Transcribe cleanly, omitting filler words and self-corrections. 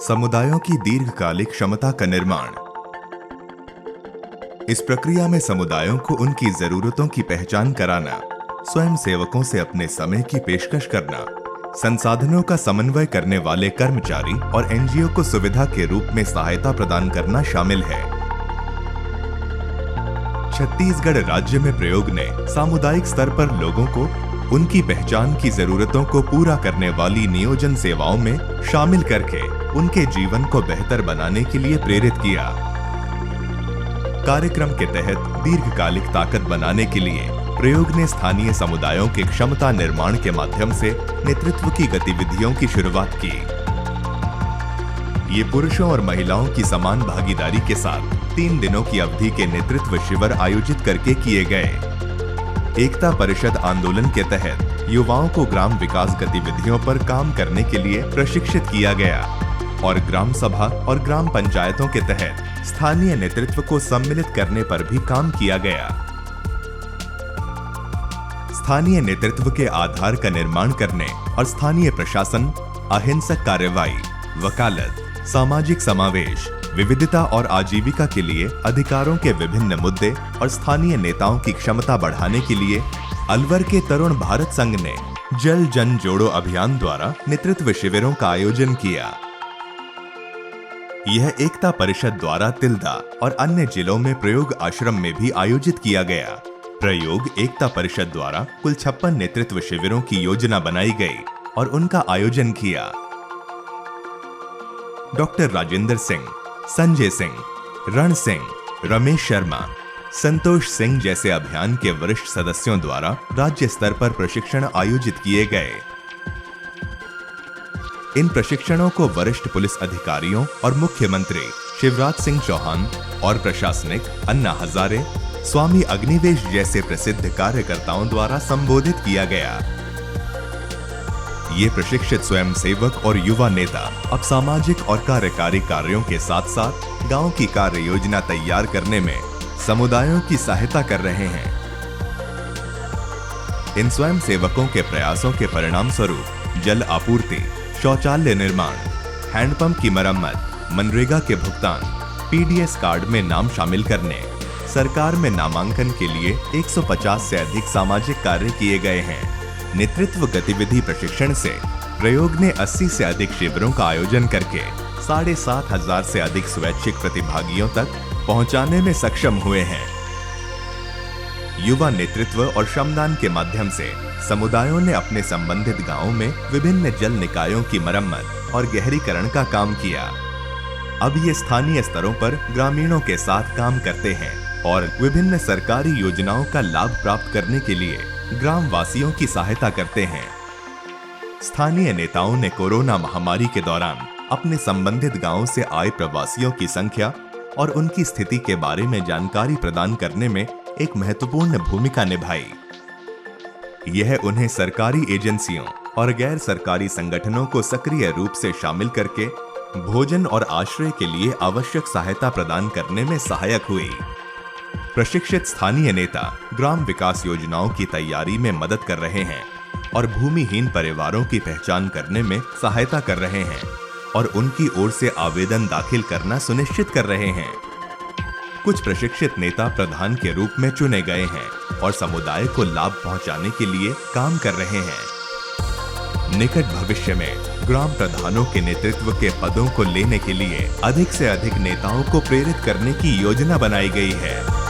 समुदायों की दीर्घकालिक क्षमता का निर्माण। इस प्रक्रिया में समुदायों को उनकी जरूरतों की पहचान कराना, स्वयं सेवकों से अपने समय की पेशकश करना, संसाधनों का समन्वय करने वाले कर्मचारी और एनजीओ को सुविधा के रूप में सहायता प्रदान करना शामिल है। छत्तीसगढ़ राज्य में प्रयोग ने सामुदायिक स्तर पर लोगों को उनकी पहचान की जरूरतों को पूरा करने वाली नियोजन सेवाओं में शामिल करके उनके जीवन को बेहतर बनाने के लिए प्रेरित किया। कार्यक्रम के तहत दीर्घकालिक ताकत बनाने के लिए प्रयोग ने स्थानीय समुदायों के क्षमता निर्माण के माध्यम से नेतृत्व की गतिविधियों की शुरुआत की। ये पुरुषों और महिलाओं की समान भागीदारी के साथ 3 दिनों की अवधि के नेतृत्व शिविर आयोजित करके किए गए। एकता परिषद आंदोलन के तहत युवाओं को ग्राम विकास गतिविधियों पर काम करने के लिए प्रशिक्षित किया गया और ग्राम सभा और ग्राम पंचायतों के तहत स्थानीय नेतृत्व को सम्मिलित करने पर भी काम किया गया। स्थानीय नेतृत्व के आधार का निर्माण करने और स्थानीय प्रशासन, अहिंसक कार्रवाई, वकालत, सामाजिक समावेश, विविधता और आजीविका के लिए अधिकारों के विभिन्न मुद्दे और स्थानीय नेताओं की क्षमता बढ़ाने के लिए अलवर के तरुण भारत संघ ने जल जन जोड़ो अभियान द्वारा नेतृत्व शिविरों का आयोजन किया। यह एकता परिषद द्वारा तिल्दा और अन्य जिलों में प्रयोग आश्रम में भी आयोजित किया गया। प्रयोग एकता परिषद द्वारा कुल 56 नेतृत्व शिविरों की योजना बनाई गई और उनका आयोजन किया। डॉक्टर राजेंद्र सिंह, संजय सिंह, रण सिंह, रमेश शर्मा, संतोष सिंह जैसे अभियान के वरिष्ठ सदस्यों द्वारा राज्य स्तर पर प्रशिक्षण आयोजित किए गए। इन प्रशिक्षणों को वरिष्ठ पुलिस अधिकारियों और मुख्यमंत्री शिवराज सिंह चौहान और प्रशासनिक अन्ना हजारे, स्वामी अग्निवेश जैसे प्रसिद्ध कार्यकर्ताओं द्वारा संबोधित किया गया। ये प्रशिक्षित स्वयंसेवक और युवा नेता अब सामाजिक और कार्यकारी कार्यों के साथ साथ गांव की कार्य योजना तैयार करने में समुदायों की सहायता कर रहे हैं। इन स्वयंसेवकों के प्रयासों के परिणाम स्वरूप जल आपूर्ति, शौचालय निर्माण, हैंडपंप की मरम्मत, मनरेगा के भुगतान, पीडीएस कार्ड में नाम शामिल करने, सरकार में नामांकन के लिए 150 से अधिक सामाजिक कार्य किए गए हैं। नेतृत्व गतिविधि प्रशिक्षण से प्रयोग ने 80 से अधिक शिविरों का आयोजन करके 7,500 से अधिक स्वैच्छिक प्रतिभागियों तक पहुंचाने में सक्षम हुए हैं। युवा नेतृत्व और श्रमदान के माध्यम से समुदायों ने अपने संबंधित गांवों में विभिन्न जल निकायों की मरम्मत और गहरीकरण का काम किया। अब ये स्थानीय स्तरों पर ग्रामीणों के साथ काम करते हैं और विभिन्न सरकारी योजनाओं का लाभ प्राप्त करने के लिए ग्राम वासियों की सहायता करते हैं। स्थानीय नेताओं ने कोरोना महामारी के दौरान अपने संबंधित गांवों से आए प्रवासियों की संख्या और उनकी स्थिति के बारे में जानकारी प्रदान करने में एक महत्वपूर्ण भूमिका निभाई। यह उन्हें सरकारी एजेंसियों और गैर सरकारी संगठनों को सक्रिय रूप से शामिल करके भोजन और आश्रय के लिए आवश्यक सहायता प्रदान करने में सहायक हुई। प्रशिक्षित स्थानीय नेता ग्राम विकास योजनाओं की तैयारी में मदद कर रहे हैं और भूमिहीन परिवारों की पहचान करने में सहायता कर रहे हैं और उनकी ओर से आवेदन दाखिल करना सुनिश्चित कर रहे हैं। कुछ प्रशिक्षित नेता प्रधान के रूप में चुने गए हैं और समुदाय को लाभ पहुंचाने के लिए काम कर रहे हैं। निकट भविष्य में ग्राम प्रधानों के नेतृत्व के पदों को लेने के लिए अधिक से अधिक नेताओं को प्रेरित करने की योजना बनाई गई है।